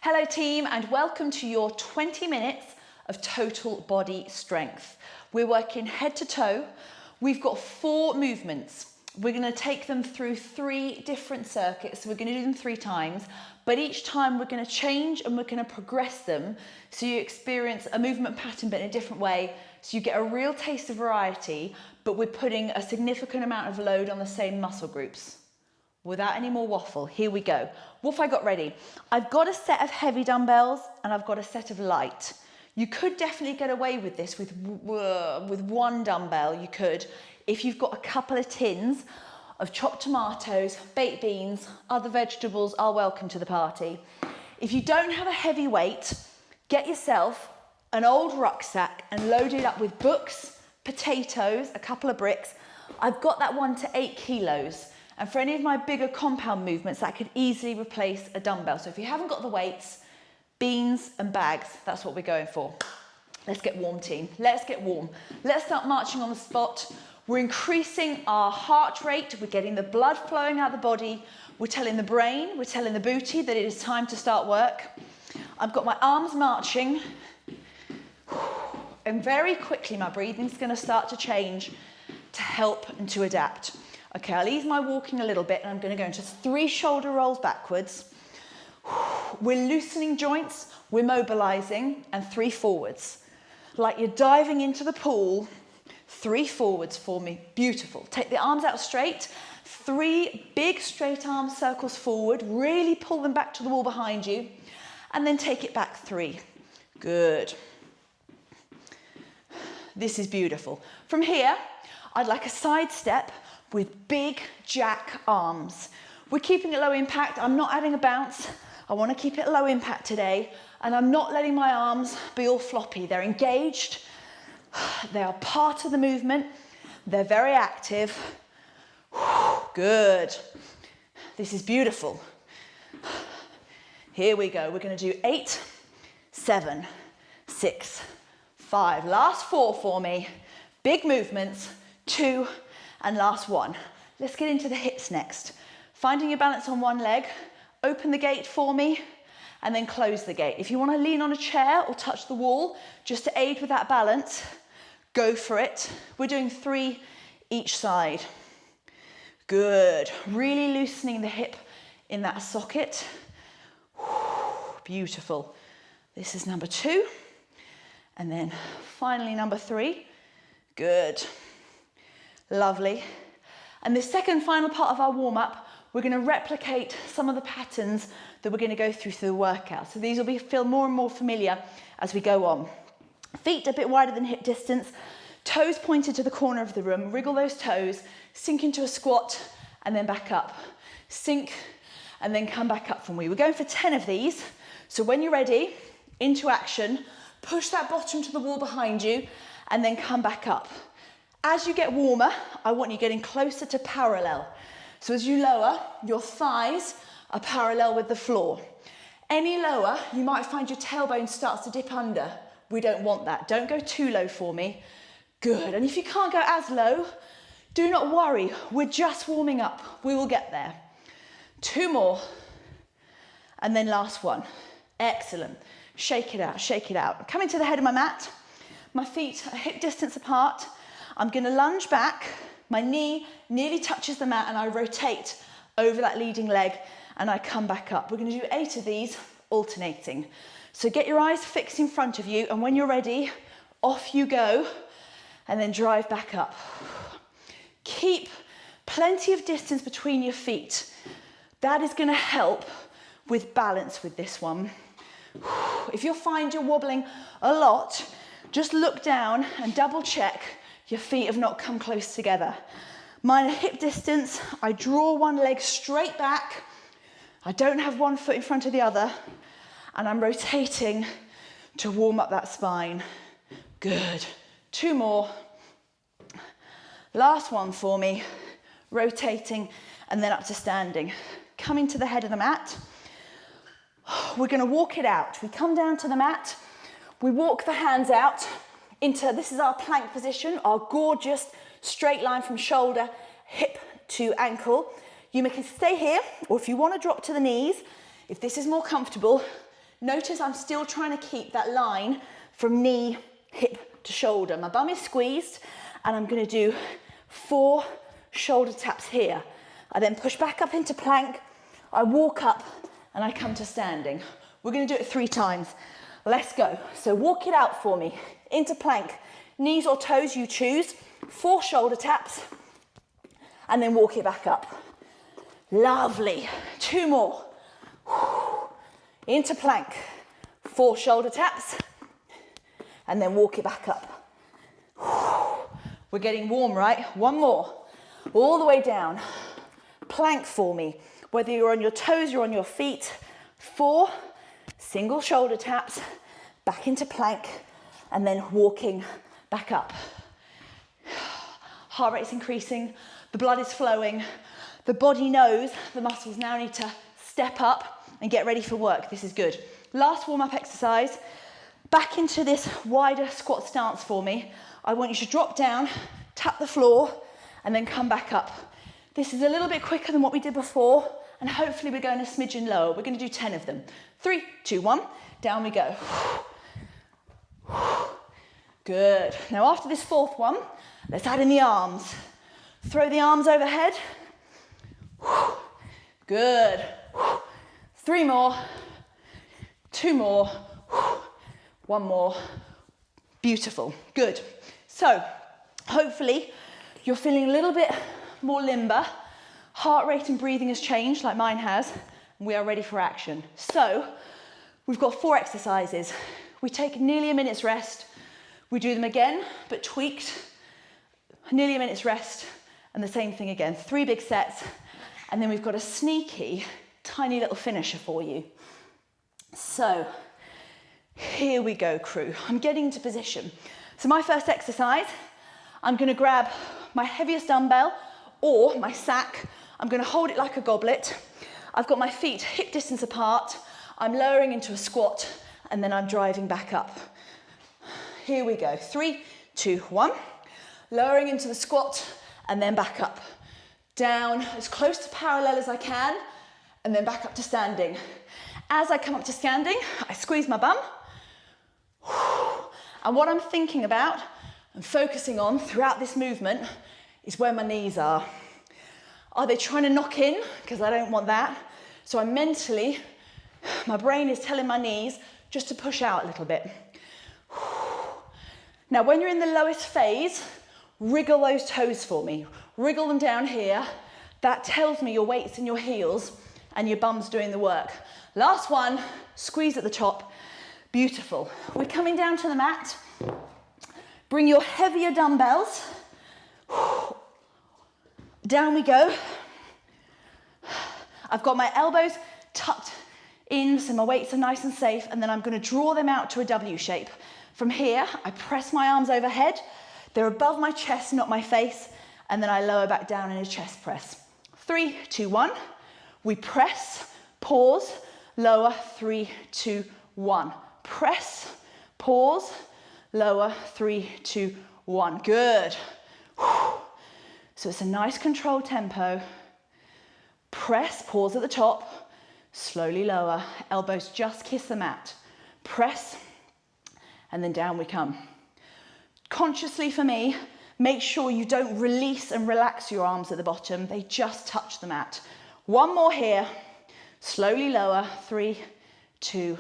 Hello team, and welcome to your 20 minutes of total body strength. We're working head to toe. We've got 4 movements. We're going to take them through 3 different circuits. So we're going to do them 3 times, but each time we're going to change and we're going to progress them so you experience a movement pattern but in a different way, so you get a real taste of variety, but we're putting a significant amount of load on the same muscle groups. Without any more waffle, here we go. What have I got ready? I've got a set of heavy dumbbells and I've got a set of light. You could definitely get away with this with 1 dumbbell. You could, if you've got a couple of tins of chopped tomatoes, baked beans, other vegetables are welcome to the party. If you don't have a heavy weight, get yourself an old rucksack and load it up with books, potatoes, a couple of bricks. I've got that one to 8 kilos. And for any of my bigger compound movements, that could easily replace a dumbbell. So if you haven't got the weights, beans and bags, that's what we're going for. Let's get warm, team. Let's get warm. Let's start marching on the spot. We're increasing our heart rate. We're getting the blood flowing out of the body. We're telling the brain, we're telling the booty that it is time to start work. I've got my arms marching. And very quickly, my breathing's going to start to change to help and to adapt. Okay, I'll ease my walking a little bit and I'm going to go into 3 shoulder rolls backwards. We're loosening joints, we're mobilizing, and 3 forwards. Like you're diving into the pool, 3 forwards for me. Beautiful. Take the arms out straight, 3 big straight arm circles forward, really pull them back to the wall behind you, and then take it back 3. Good. This is beautiful. From here, I'd like a side step with big jack arms. We're keeping it low impact. I'm not adding a bounce. I want to keep it low impact today, and I'm not letting my arms be all floppy. They're engaged. They are part of the movement. They're very active. Good. This is beautiful. Here we go. We're going to do 8, 7, 6, 5. Last 4 for me. Big movements. 2, and last 1. Let's get into the hips next. Finding your balance on one leg, open the gate for me, and then close the gate. If you want to lean on a chair or touch the wall, just to aid with that balance, go for it. We're doing 3 each side. Good. Really loosening the hip in that socket. Beautiful. This is number 2. And then finally number 3. Good. Lovely. And the second final part of our warm-up, we're going to replicate some of the patterns that we're going to go through the workout. So these will feel more and more familiar as we go on. Feet a bit wider than hip distance, toes pointed to the corner of the room. Wriggle those toes, sink into a squat, and then back up. Sink, and then come back up for me. We're going for 10 of these. So when you're ready, into action, push that bottom to the wall behind you, and then come back up. As you get warmer, I want you getting closer to parallel. So as you lower, your thighs are parallel with the floor. Any lower, you might find your tailbone starts to dip under. We don't want that. Don't go too low for me. Good. And if you can't go as low, do not worry. We're just warming up. We will get there. 2 more. And then last 1. Excellent. Shake it out, shake it out. I'm coming to the head of my mat. My feet are hip distance apart. I'm going to lunge back, my knee nearly touches the mat, and I rotate over that leading leg and I come back up. We're going to do 8 of these alternating. So get your eyes fixed in front of you, and when you're ready, off you go, and then drive back up. Keep plenty of distance between your feet. That is going to help with balance with this one. If you find you're wobbling a lot, just look down and double check your feet have not come close together. Mine are hip distance. I draw one leg straight back. I don't have one foot in front of the other. And I'm rotating to warm up that spine. Good. 2 more. Last 1 for me. Rotating and then up to standing. Coming to the head of the mat. We're going to walk it out. We come down to the mat. We walk the hands out into, this is our plank position, our gorgeous straight line from shoulder, hip to ankle. You can stay here, or if you want to drop to the knees, if this is more comfortable, Notice I'm still trying to keep that line from knee, hip to shoulder. My bum is squeezed, and I'm gonna do 4 shoulder taps here. I then push back up into plank, I walk up, and I come to standing. We're gonna do it 3 times. Let's go. So walk it out for me. Into plank, knees or toes, you choose. 4 shoulder taps, and then walk it back up. Lovely. 2 more. Into plank, 4 shoulder taps, and then walk it back up. We're getting warm, right? 1 more. All the way down. Plank for me. Whether you're on your toes, you're on your feet. 4 single shoulder taps, back into plank, and then walking back up. Heart rate's increasing, the blood is flowing, the body knows the muscles now need to step up and get ready for work. This is good. Last warm-up exercise, back into this wider squat stance for me. I want you to drop down, tap the floor, and then come back up. This is a little bit quicker than what we did before, and hopefully we're going a smidgen lower. We're going to do 10 of them. 3, 2, 1, down we go. Good. Now after this 4th one, let's add in the arms. Throw the arms overhead. Good. 3 more. 2 more. 1 more. Beautiful. Good. So hopefully you're feeling a little bit more limber. Heart rate and breathing has changed like mine has, and we are ready for action. So we've got 4 exercises. We take nearly a minute's rest. We do them again, but tweaked. Nearly a minute's rest, and the same thing again. 3 big sets, and then we've got a sneaky, tiny little finisher for you. So here we go, crew. I'm getting into position. So my first exercise, I'm gonna grab my heaviest dumbbell or my sack. I'm gonna hold it like a goblet. I've got my feet hip distance apart. I'm lowering into a squat, and then I'm driving back up. Here we go. 3, 2, 1. Lowering into the squat, and then back up. Down as close to parallel as I can, and then back up to standing. As I come up to standing, I squeeze my bum. And what I'm thinking about and focusing on throughout this movement is where my knees are. Are they trying to knock in? Because I don't want that. So I'm mentally, my brain is telling my knees just to push out a little bit. Now, when you're in the lowest phase, wriggle those toes for me. Wriggle them down here. That tells me your weight's in your heels and your bum's doing the work. Last one, squeeze at the top. Beautiful. We're coming down to the mat. Bring your heavier dumbbells. Down we go. I've got my elbows tucked in so my weights are nice and safe, and then I'm going to draw them out to a W shape. From here, I press my arms overhead. They're above my chest, not my face, and then I lower back down in a chest press. 3, 2, 1. We press, pause, lower, 3, 2, 1. Press, pause, lower, 3, 2, 1. Good. So it's a nice controlled tempo. Press, pause at the top, slowly lower, elbows just kiss the mat. Press, and then down we come. Consciously for me, make sure you don't release and relax your arms at the bottom, they just touch the mat. 1 more here, slowly lower, 3, 2,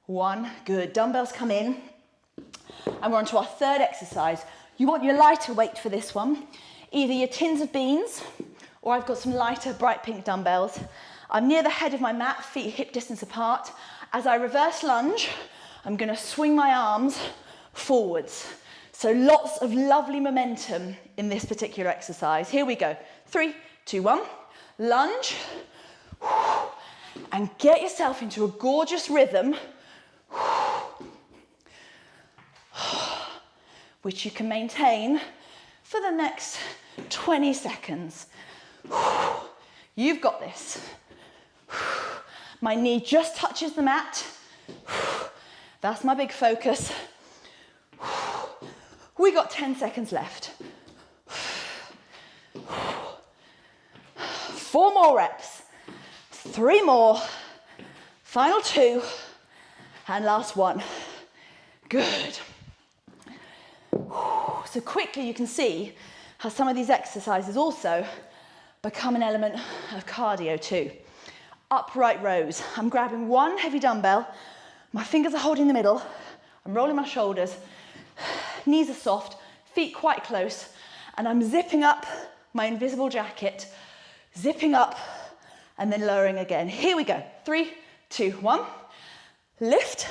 1. Good, dumbbells come in, and we're on to our 3rd exercise. You want your lighter weight for this one, either your tins of beans, or I've got some lighter bright pink dumbbells. I'm near the head of my mat, feet hip distance apart. As I reverse lunge, I'm gonna swing my arms forwards. So lots of lovely momentum in this particular exercise. Here we go. 3, 2, 1. Lunge. And get yourself into a gorgeous rhythm, which you can maintain for the next 20 seconds. You've got this. My knee just touches the mat. That's my big focus. We got 10 seconds left. 4 more reps. 3 more. Final 2. And last one. Good. So quickly you can see how some of these exercises also become an element of cardio too. Upright rows. I'm grabbing one heavy dumbbell, my fingers are holding the middle, I'm rolling my shoulders, knees are soft, feet quite close, and I'm zipping up my invisible jacket, zipping up, and then lowering again. Here we go. 3, 2, 1. Lift,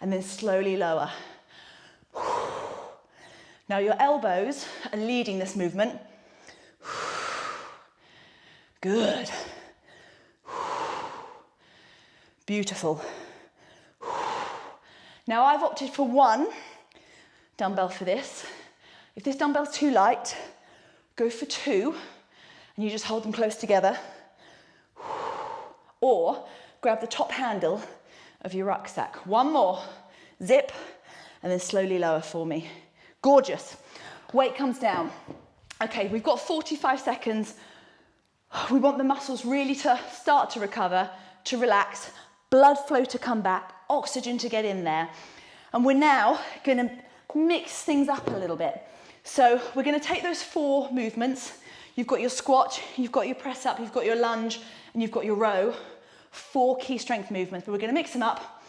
and then slowly lower. Now your elbows are leading this movement. Good. Beautiful. Now I've opted for one dumbbell for this. If this dumbbell's too light, go for 2, and you just hold them close together. Or grab the top handle of your rucksack. One more. Zip, and then slowly lower for me. Gorgeous. Weight comes down. Okay, we've got 45 seconds. We want the muscles really to start to recover, to relax, blood flow to come back, oxygen to get in there. And we're now gonna mix things up a little bit. So we're gonna take those 4 movements. You've got your squat, you've got your press up, you've got your lunge, and you've got your row. 4 key strength movements, but we're gonna mix them up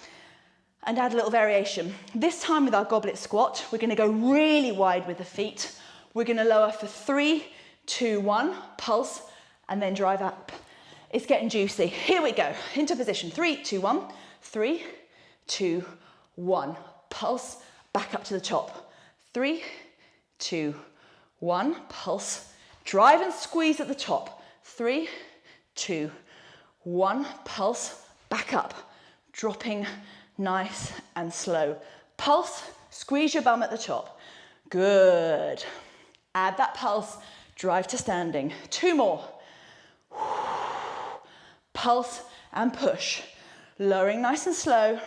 and add a little variation. This time with our goblet squat, we're gonna go really wide with the feet. We're gonna lower for 3, 2, 1, pulse, and then drive up. It's getting juicy. Here we go, into position. 3, 2, 1, 3, 2, 1. Pulse, back up to the top. 3, 2, 1, pulse. Drive and squeeze at the top. 3, 2, 1, pulse, back up. Dropping nice and slow. Pulse, squeeze your bum at the top. Good. Add that pulse, drive to standing. 2 more. Pulse and push. Lowering nice and slow.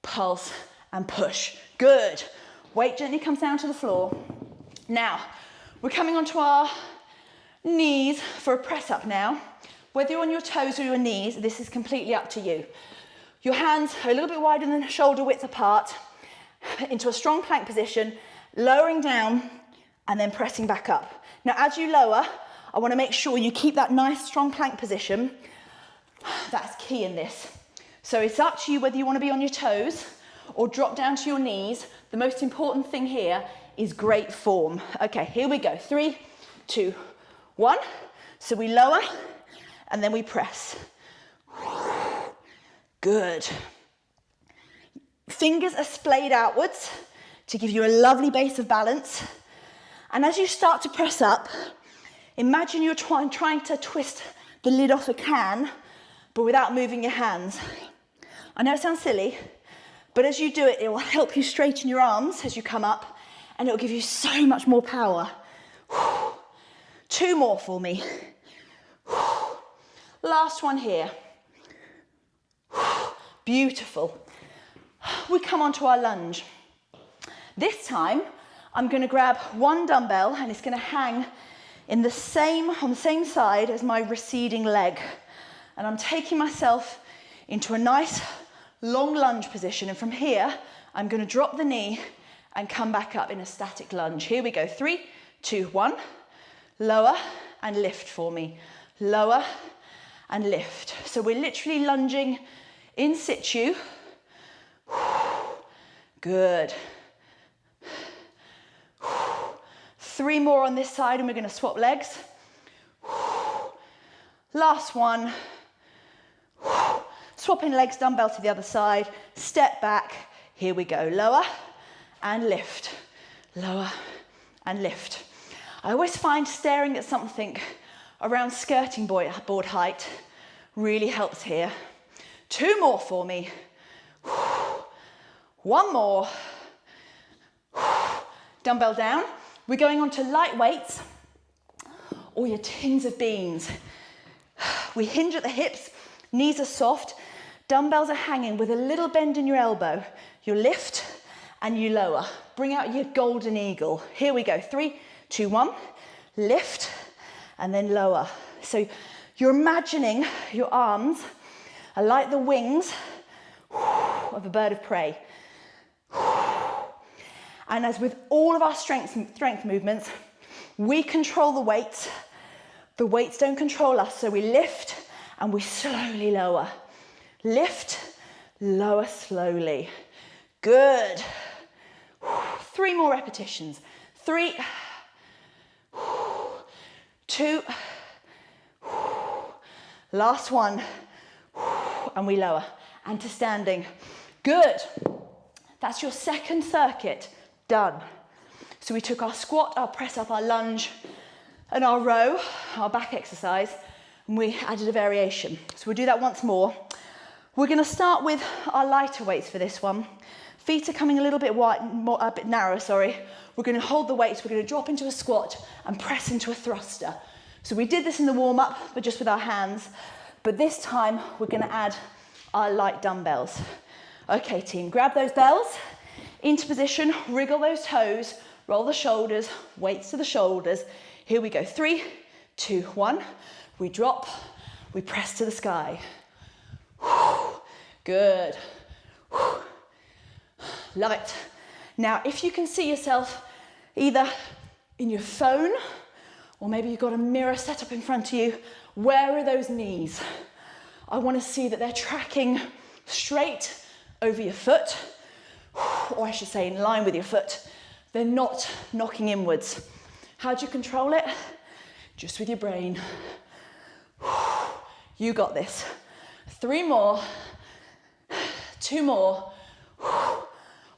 Pulse and push. Good. Weight gently comes down to the floor. Now, we're coming onto our knees for a press up now. Whether you're on your toes or your knees, this is completely up to you. Your hands are a little bit wider than shoulder width apart, into a strong plank position, lowering down and then pressing back up. Now, as you lower, I want to make sure you keep that nice strong plank position. That's key in this. So it's up to you whether you want to be on your toes or drop down to your knees. The most important thing here is great form. Okay, here we go. 3, 2, 1. So we lower and then we press. Good. Fingers are splayed outwards to give you a lovely base of balance. And as you start to press up, imagine you're trying to twist the lid off a can, but without moving your hands. I know it sounds silly, but as you do it, it will help you straighten your arms as you come up, and it will give you so much more power. 2 more for me. Last one here. Beautiful. We come onto our lunge. This time, I'm going to grab one dumbbell and it's going to hang on the same side as my receding leg. And I'm taking myself into a nice long lunge position. And from here, I'm going to drop the knee and come back up in a static lunge. Here we go. 3, 2, 1. Lower and lift for me. Lower and lift. So we're literally lunging in situ. Good. 3 more on this side and we're going to swap legs. Last one. Swapping legs, dumbbell to the other side. Step back. Here we go. Lower and lift. Lower and lift. I always find staring at something around skirting board height really helps here. 2 more for me. 1 more. Dumbbell down. We're going on to light weights or your tins of beans. We hinge at the hips, knees are soft, dumbbells are hanging with a little bend in your elbow. You lift and you lower. Bring out your golden eagle. Here we go. 3, 2, 1. Lift and then lower. So you're imagining your arms are like the wings of a bird of prey. And as with all of our strength movements, we control the weights. The weights don't control us, so we lift and we slowly lower. Lift, lower slowly. Good. 3 more repetitions. 3, 2, last one, and we lower. And to standing. Good. That's your second circuit done. So we took our squat, our press up, our lunge, and our row, our back exercise, and we added a variation. So we'll do that once more. We're going to start with our lighter weights for this one. Feet are coming a little bit wide, a bit narrow, sorry. We're going to hold the weights, we're going to drop into a squat and press into a thruster. So we did this in the warm-up, but just with our hands. But this time, we're going to add our light dumbbells. Okay, team, grab those bells, into position, wriggle those toes, roll the shoulders, weights to the shoulders. Here we go, 3, 2, 1. We drop, we press to the sky. Good. Love it. Now, if you can see yourself either in your phone or maybe you've got a mirror set up in front of you, where are those knees? I want to see that they're tracking straight over your foot, or I should say in line with your foot. They're not knocking inwards. How do you control it? Just with your brain. You got this. 3 more, 2 more,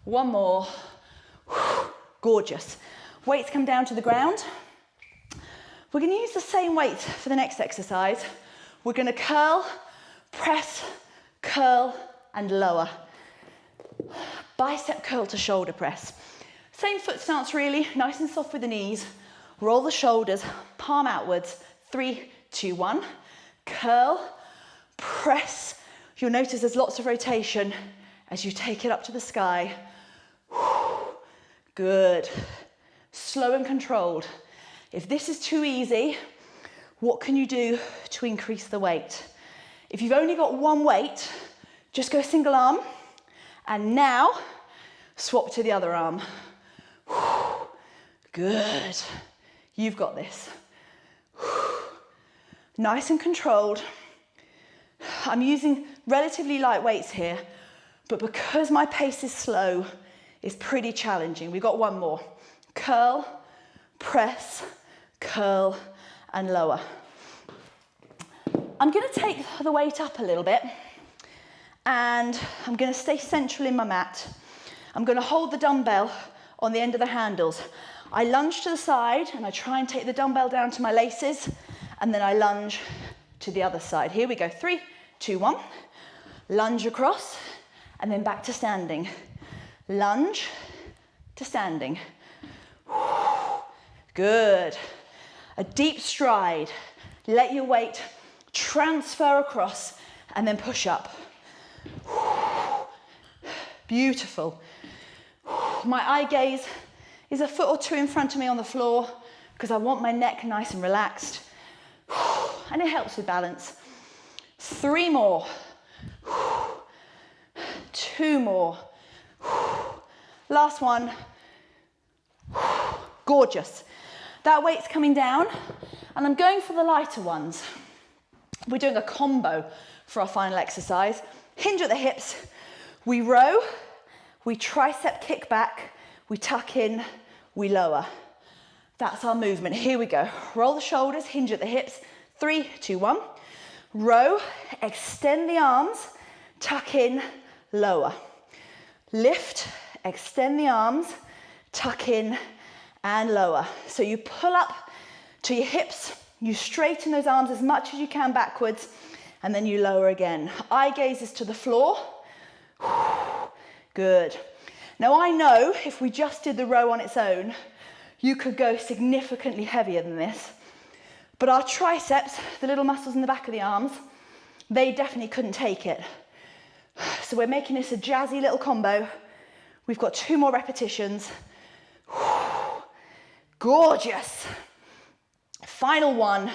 1 more. Gorgeous. Weights come down to the ground. We're going to use the same weight for the next exercise. We're going to curl, press, curl, and lower. Bicep curl to shoulder press. Same foot stance really, nice and soft with the knees. Roll the shoulders, palm outwards. 3, 2, 1. Curl, press. You'll notice there's lots of rotation as you take it up to the sky. Good. Slow and controlled. If this is too easy, what can you do to increase the weight? If you've only got one weight, just go single arm. And now, swap to the other arm. Good. You've got this. Nice and controlled. I'm using relatively light weights here, but because my pace is slow, it's pretty challenging. We've got 1 more. Curl, press, curl, and lower. I'm going to take the weight up a little bit, and I'm going to stay central in my mat. I'm going to hold the dumbbell on the end of the handles. I lunge to the side, and I try and take the dumbbell down to my laces, and then I lunge to the other side. Here we go. 3, 2, 1. Lunge across, and then back to standing. Lunge to standing. Good. A deep stride. Let your weight transfer across, and then push up. Beautiful. My eye gaze is a foot or 2 in front of me on the floor because I want my neck nice and relaxed. And it helps with balance. 3 more. 2 more. Last one. Gorgeous. That weight's coming down, and I'm going for the lighter ones. We're doing a combo for our final exercise. Hinge at the hips. We row, we tricep kick back, we tuck in, we lower. That's our movement. Here we go. Roll the shoulders, hinge at the hips. 3, 2, 1. Row, extend the arms, tuck in, lower. Lift, extend the arms, tuck in, and lower. So you pull up to your hips, you straighten those arms as much as you can backwards, and then you lower again. Eye gaze is to the floor. Good. Now I know if we just did the row on its own, you could go significantly heavier than this. But our triceps, the little muscles in the back of the arms, they definitely couldn't take it. So we're making this a jazzy little combo. We've got 2 more repetitions. Gorgeous. Final one.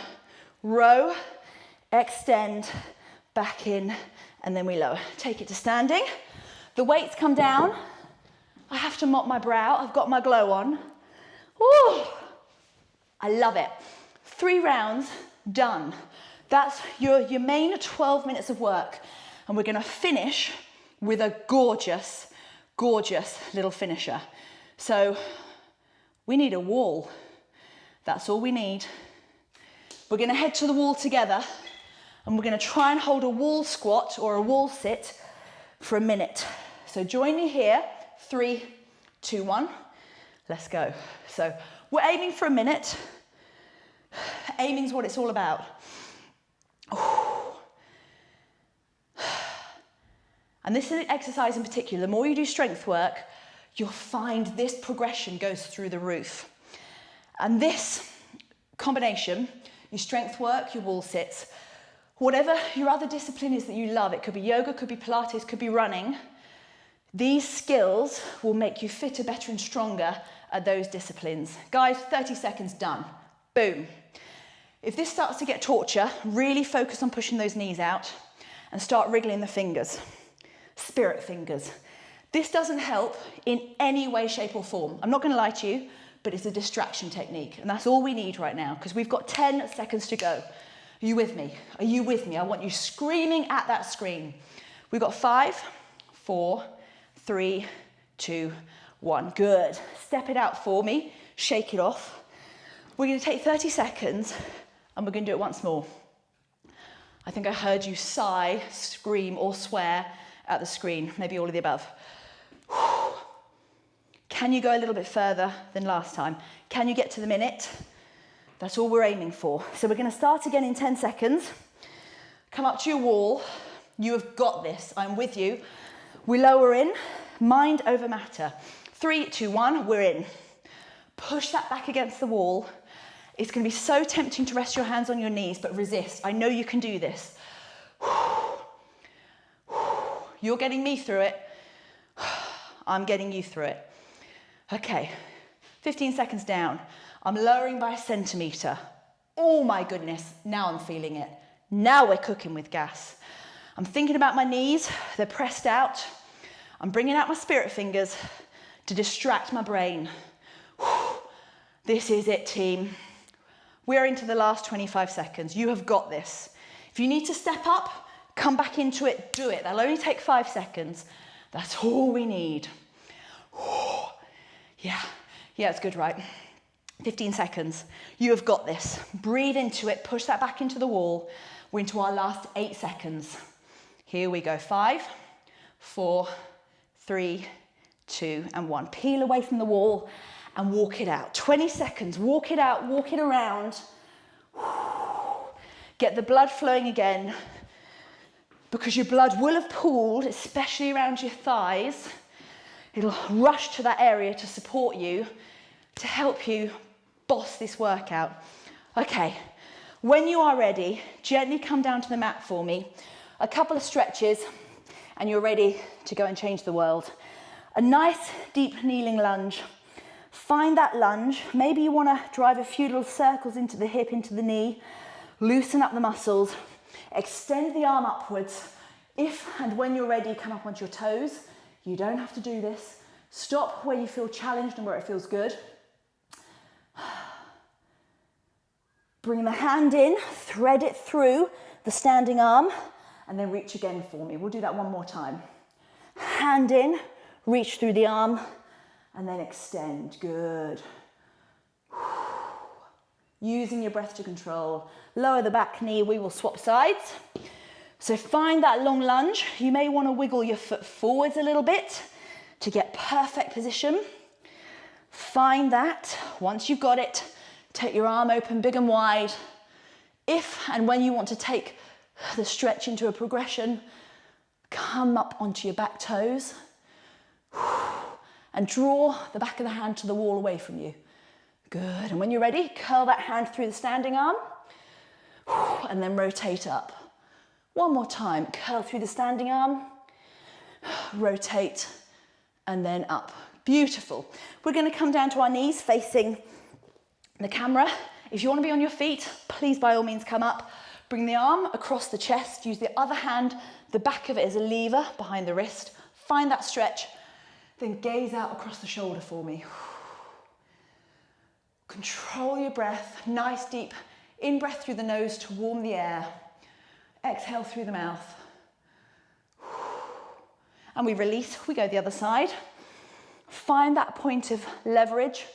Row, extend, back in, and then we lower. Take it to standing. The weights come down. I have to mop my brow. I've got my glow on. Woo! I love it. 3 rounds, done. That's your main 12 minutes of work. And we're gonna finish with a gorgeous, gorgeous little finisher. So we need a wall. That's all we need. We're gonna head to the wall together and we're gonna try and hold a wall squat or a wall sit for a minute. So join me here, 3, 2, 1, let's go. So we're aiming for a minute. Aiming's what it's all about. And this exercise in particular, the more you do strength work, you'll find this progression goes through the roof. And this combination, your strength work, your wall sits, whatever your other discipline is that you love, it could be yoga, could be Pilates, could be running, these skills will make you fitter, better and stronger at those disciplines. Guys, 30 seconds, done. Boom. If this starts to get torture, really focus on pushing those knees out and start wriggling the fingers, spirit fingers. This doesn't help in any way, shape or form. I'm not gonna lie to you, but it's a distraction technique and that's all we need right now because we've got 10 seconds to go. Are you with me? Are you with me? I want you screaming at that screen. We've got 5, 4, 3, 2, 1. Good. Step it out for me. Shake it off. We're going to take 30 seconds and we're going to do it once more. I think I heard you sigh, scream or swear at the screen. Maybe all of the above. Can you go a little bit further than last time? Can you get to the minute? That's all we're aiming for. So we're going to start again in 10 seconds. Come up to your wall. You have got this. I'm with you. We lower in, mind over matter. 3, 2, 1, we're in. Push that back against the wall. It's going to be so tempting to rest your hands on your knees, but resist. I know you can do this. You're getting me through it. I'm getting you through it. Okay, 15 seconds down. I'm lowering by a centimetre. Oh my goodness, now I'm feeling it. Now we're cooking with gas. I'm thinking about my knees, they're pressed out. I'm bringing out my spirit fingers to distract my brain. This is it, team. We're into the last 25 seconds. You have got this. If you need to step up, come back into it, do it. That'll only take 5 seconds. That's all we need. Yeah, it's good, right? 15 seconds. You have got this. Breathe into it, push that back into the wall. We're into our last 8 seconds. Here we go. 5, 4, 3, 2, and 1. Peel away from the wall and walk it out. 20 seconds. Walk it out, walk it around. Get the blood flowing again because your blood will have pooled, especially around your thighs. It'll rush to that area to support you, to help you boss this workout. Okay, when you are ready, gently come down to the mat for me. A couple of stretches and you're ready to go and change the world. A nice deep kneeling lunge. Find that lunge. Maybe you want to drive a few little circles into the hip, into the knee. Loosen up the muscles. Extend the arm upwards. If and when you're ready, come up onto your toes. You don't have to do this. Stop where you feel challenged and where it feels good. Bring the hand in, thread it through the standing arm, and then reach again for me. We'll do that one more time. Hand in, reach through the arm, and then extend. Good. Using your breath to control. Lower the back knee, we will swap sides. So find that long lunge. You may want to wiggle your foot forwards a little bit to get perfect position. Find that. Once you've got it, take your arm open big and wide. If and when you want to take the stretch into a progression, come up onto your back toes and draw the back of the hand to the wall away from you. Good. And when you're ready, curl that hand through the standing arm and then rotate up. One more time, curl through the standing arm, rotate, and then up. Beautiful. We're going to come down to our knees facing the camera. If you want to be on your feet, please by all means come up. Bring the arm across the chest, use the other hand, the back of it as a lever behind the wrist. Find that stretch, then gaze out across the shoulder for me. Control your breath, nice deep in-breath through the nose to warm the air. Exhale through the mouth. And we release, we go the other side. Find that point of leverage,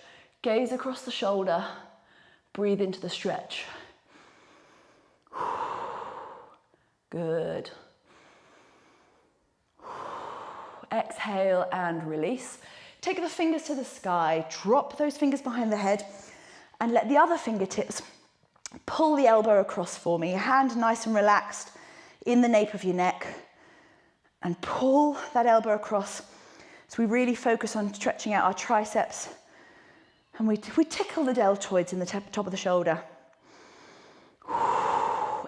gaze across the shoulder, breathe into the stretch. Good. Exhale and release. Take the fingers to the sky, drop those fingers behind the head, and let the other fingertips pull the elbow across for me. Hand nice and relaxed in the nape of your neck, and pull that elbow across. So we really focus on stretching out our triceps, and we tickle the deltoids in the top of the shoulder.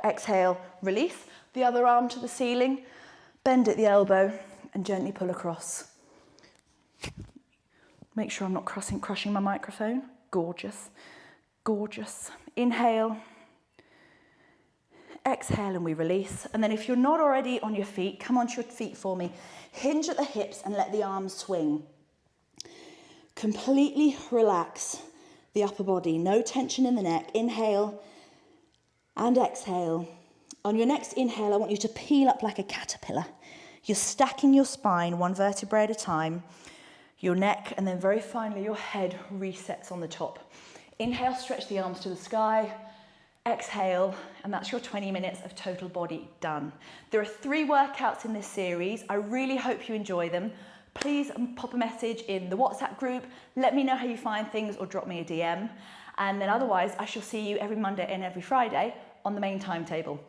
Exhale, release. The other arm to the ceiling, bend at the elbow, and gently pull across. Make sure I'm not crushing my microphone. Gorgeous, gorgeous. Inhale. Exhale, and we release. And then if you're not already on your feet, come onto your feet for me. Hinge at the hips and let the arms swing. Completely relax the upper body. No tension in the neck. Inhale and exhale. On your next inhale, I want you to peel up like a caterpillar. You're stacking your spine one vertebrae at a time, your neck, and then very finally your head resets on the top. Inhale, stretch the arms to the sky. Exhale, and that's your 20 minutes of total body done. There are 3 workouts in this series. I really hope you enjoy them. Please pop a message in the WhatsApp group. Let me know how you find things, or drop me a DM. And then otherwise, I shall see you every Monday and every Friday on the main timetable.